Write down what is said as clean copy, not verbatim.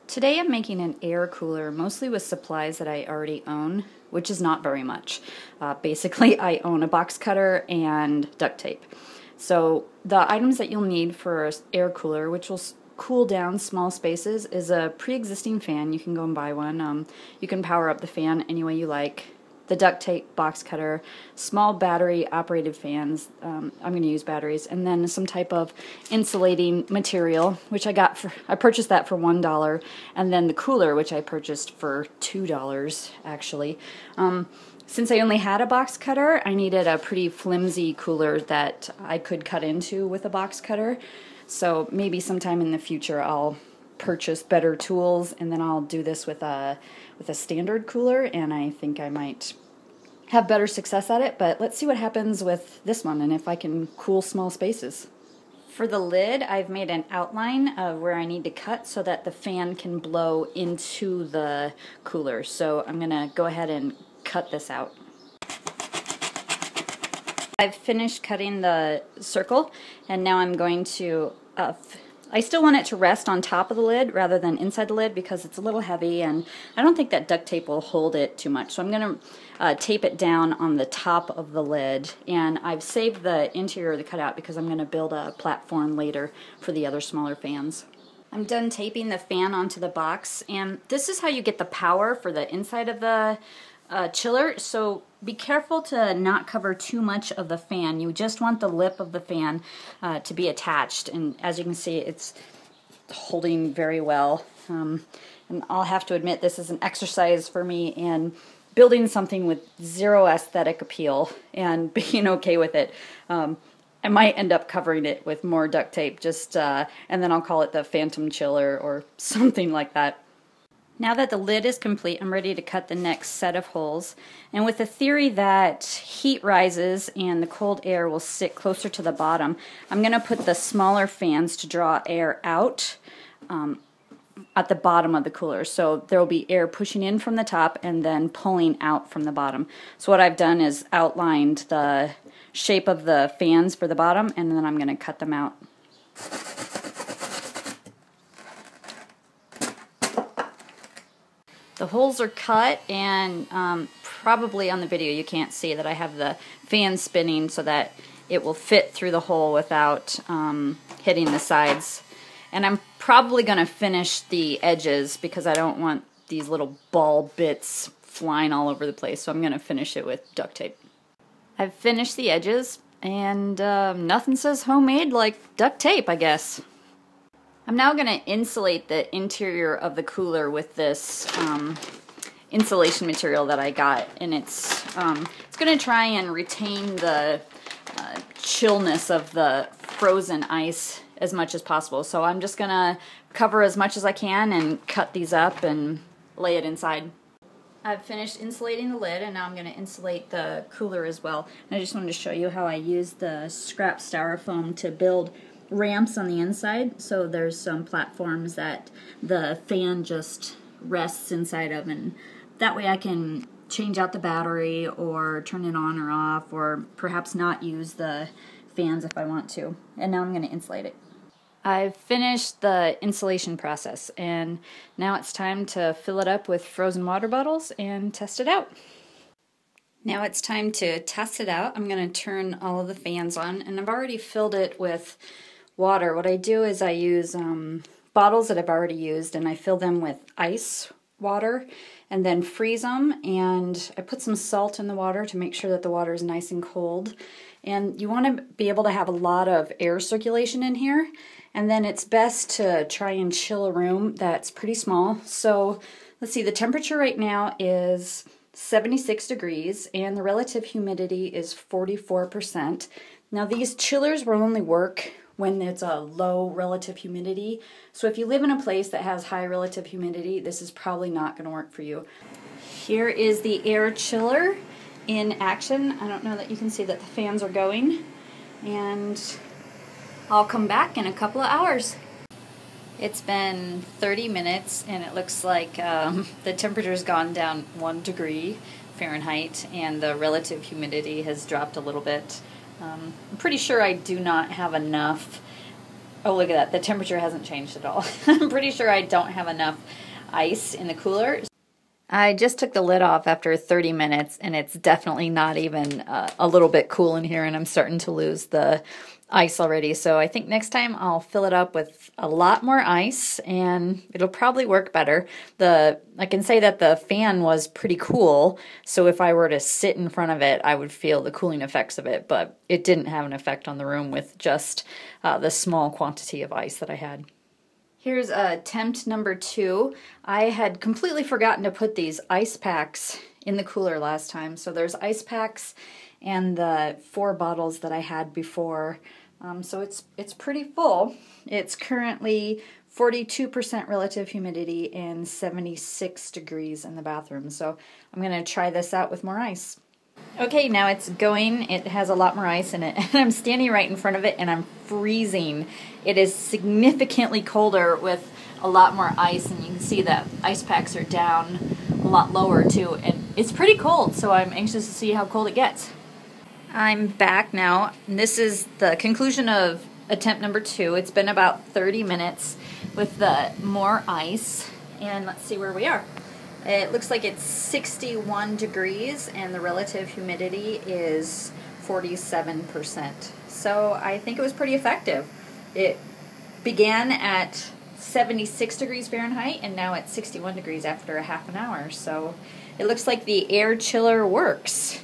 Today I'm making an air cooler, mostly with supplies that I already own, which is not very much. Basically, I own a box cutter and duct tape. So the items that you'll need for an air cooler, which will cool down small spaces, is a pre-existing fan. You can go and buy one. You can power up the fan any way you like. The duct tape, box cutter, small battery operated fans, I'm going to use batteries, and then some type of insulating material, which I purchased that for $1, and then the cooler, which I purchased for $2 actually. Since I only had a box cutter, I needed a pretty flimsy cooler that I could cut into with a box cutter. So maybe sometime in the future I'll purchase better tools, and then I'll do this with a standard cooler, and I think I might have better success at it. But let's see what happens with this one and if I can cool small spaces. For the lid, I've made an outline of where I need to cut so that the fan can blow into the cooler. So I'm gonna go ahead and cut this out. I've finished cutting the circle, and now I'm going to I still want it to rest on top of the lid rather than inside the lid because it's a little heavy, and I don't think that duct tape will hold it too much. So I'm going to tape it down on the top of the lid, and I've saved the interior of the cutout because I'm going to build a platform later for the other smaller fans. I'm done taping the fan onto the box, and this is how you get the power for the inside of the chiller. So be careful to not cover too much of the fan. You just want the lip of the fan to be attached, and as you can see, it's holding very well. And I'll have to admit, this is an exercise for me in building something with zero aesthetic appeal and being okay with it. I might end up covering it with more duct tape, and then I'll call it the Phantom Chiller or something like that. Now that the lid is complete, I'm ready to cut the next set of holes. And with the theory that heat rises and the cold air will sit closer to the bottom, I'm going to put the smaller fans to draw air out at the bottom of the cooler. So there will be air pushing in from the top and then pulling out from the bottom. So what I've done is outlined the shape of the fans for the bottom, and then I'm going to cut them out. The holes are cut, and probably on the video you can't see that I have the fan spinning so that it will fit through the hole without hitting the sides. And I'm probably going to finish the edges because I don't want these little ball bits flying all over the place, so I'm going to finish it with duct tape. I've finished the edges, and nothing says homemade like duct tape, I guess. I'm now going to insulate the interior of the cooler with this insulation material that I got, and it's going to try and retain the chillness of the frozen ice as much as possible. So I'm just going to cover as much as I can and cut these up and lay it inside. I've finished insulating the lid, and now I'm going to insulate the cooler as well. And I just wanted to show you how I used the scrap styrofoam to build ramps on the inside. So there's some platforms that the fan just rests inside of, and that way I can change out the battery or turn it on or off, or perhaps not use the fans if I want to. And now I'm going to insulate it. I've finished the insulation process, and now it's time to fill it up with frozen water bottles and test it out. Now it's time to test it out. I'm going to turn all of the fans on, and I've already filled it with water. What I do is I use bottles that I've already used, and I fill them with ice water and then freeze them, and I put some salt in the water to make sure that the water is nice and cold. And you want to be able to have a lot of air circulation in here, and then it's best to try and chill a room that's pretty small. So let's see, the temperature right now is 76 degrees and the relative humidity is 44%. Now these chillers will only work when it's a low relative humidity. So if you live in a place that has high relative humidity, this is probably not going to work for you. Here is the air chiller in action. I don't know that you can see that the fans are going, and I'll come back in a couple of hours. It's been 30 minutes, and it looks like the temperature's gone down 1 degree Fahrenheit, and the relative humidity has dropped a little bit. I'm pretty sure I do not have enough Oh, look at that. The temperature hasn't changed at all. I'm pretty sure I don't have enough ice in the cooler. I just took the lid off after 30 minutes, and it's definitely not even a little bit cool in here, and I'm starting to lose the ice already. So I think next time I'll fill it up with a lot more ice, and it'll probably work better. I can say that the fan was pretty cool, so if I were to sit in front of it, I would feel the cooling effects of it, but it didn't have an effect on the room with just the small quantity of ice that I had. Here's attempt number 2. I had completely forgotten to put these ice packs in the cooler last time. So there's ice packs and the 4 bottles that I had before. So it's pretty full. It's currently 42% relative humidity and 76 degrees in the bathroom. So I'm going to try this out with more ice. Okay, now it's going. It has a lot more ice in it, and I'm standing right in front of it, and I'm freezing. It is significantly colder with a lot more ice, and you can see that ice packs are down a lot lower too, and it's pretty cold, so I'm anxious to see how cold it gets. I'm back now, and this is the conclusion of attempt number 2. It's been about 30 minutes with the more ice, and let's see where we are. It looks like it's 61 degrees and the relative humidity is 47%. So I think it was pretty effective. It began at 76 degrees Fahrenheit and now it's 61 degrees after a half an hour. So it looks like the air chiller works.